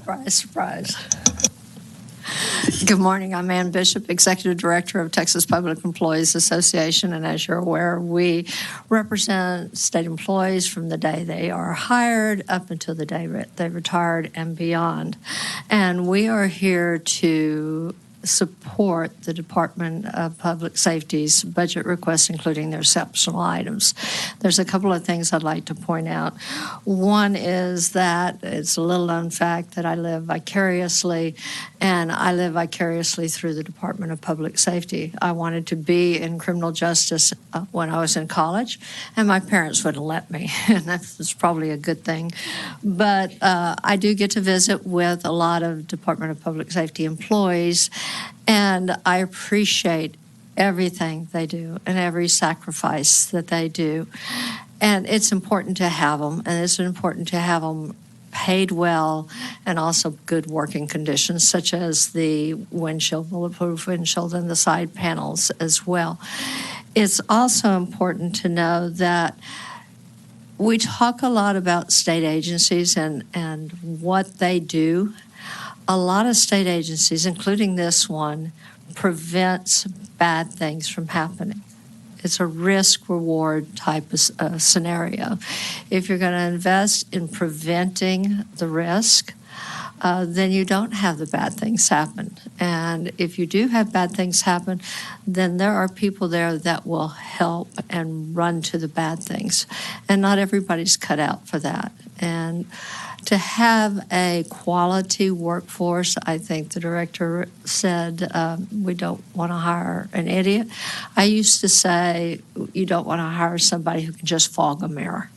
Surprise, surprise. Good morning. I'm Ann Bishop, Executive Director of Texas Public Employees Association, and as you're aware, we represent state employees from the day they are hired up until the day they retired and beyond. And we are here to support the Department of Public Safety's budget requests, including their exceptional items. There's a couple of things I'd like to point out. One is that it's a little known fact that I live vicariously, and I live vicariously through the Department of Public Safety. I wanted to be in criminal justice when I was in college, and my parents wouldn't let me, and that's probably a good thing. But I do get to visit with a lot of Department of Public Safety employees, and I appreciate everything they do and every sacrifice that they do. And it's important to have them, and it's important to have them paid well and also good working conditions, such as the windshield, bulletproof windshield, and the side panels as well. It's also important to know that we talk a lot about state agencies and what they do. A lot of state agencies, including this one, prevents bad things from happening. It's a risk-reward type of scenario. If you're going to invest in preventing the risk, then you don't have the bad things happen. And if you do have bad things happen, then there are people there that will help and run to the bad things. And not everybody's cut out for that. And to have a quality workforce, I think the director said we don't want to hire an idiot. I used to say you don't want to hire somebody who can just fog a mirror.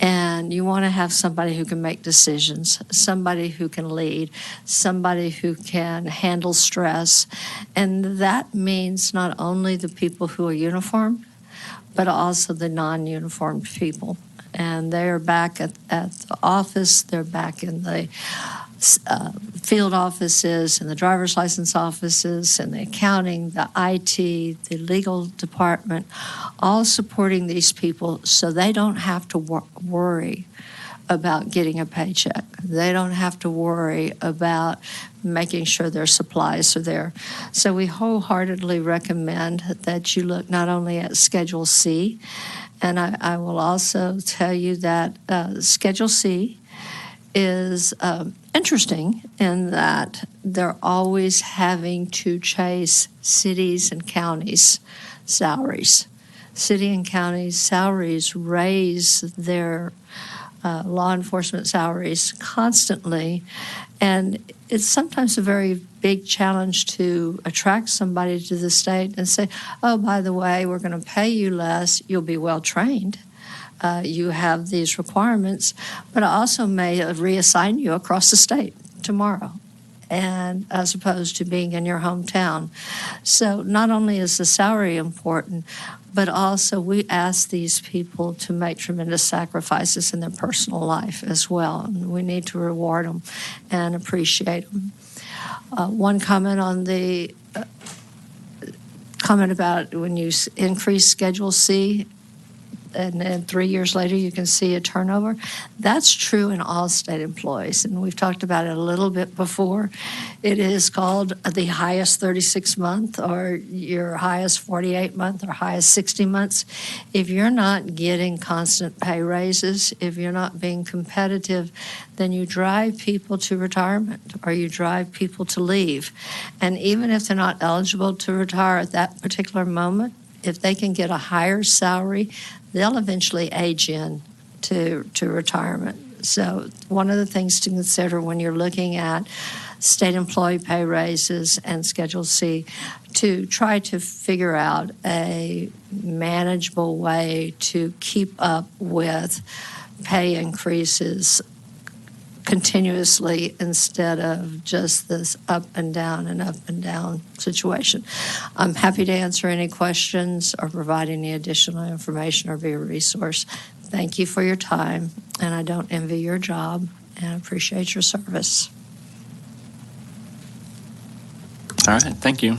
And you want to have somebody who can make decisions, somebody who can lead, somebody who can handle stress. And that means not only the people who are uniformed, but also the non-uniformed people. And they are back at the office, they're back in the field offices and the driver's license offices and the accounting, the IT, the legal department, all supporting these people so they don't have to worry about getting a paycheck. They don't have to worry about making sure their supplies are there. So we wholeheartedly recommend that you look not only at Schedule C, and I will also tell you that Schedule C is interesting in that they're always having to chase cities and counties' salaries. City and counties' salaries raise their law enforcement salaries constantly, and it's sometimes a very big challenge to attract somebody to the state and say, oh, by the way, we're going to pay you less, you'll be well trained. You have these requirements, but I also may reassign you across the state tomorrow, and as opposed to being in your hometown. So not only is the salary important, but also we ask these people to make tremendous sacrifices in their personal life as well, and we need to reward them and appreciate them. One comment on the comment about when you increase Schedule C, and then 3 years later you can see a turnover. That's true in all state employees, and we've talked about it a little bit before. It is called the highest 36 month or your highest 48 month or highest 60 months. If you're not getting constant pay raises, if you're not being competitive, then you drive people to retirement or you drive people to leave. And even if they're not eligible to retire at that particular moment, if they can get a higher salary, they'll eventually age in to retirement. So one of the things to consider when you're looking at state employee pay raises and Schedule C, to try to figure out a manageable way to keep up with pay increases continuously instead of just this up and down situation. I'm happy to answer any questions or provide any additional information or be a resource. Thank you for your time, and I don't envy your job and appreciate your service. All right, thank you.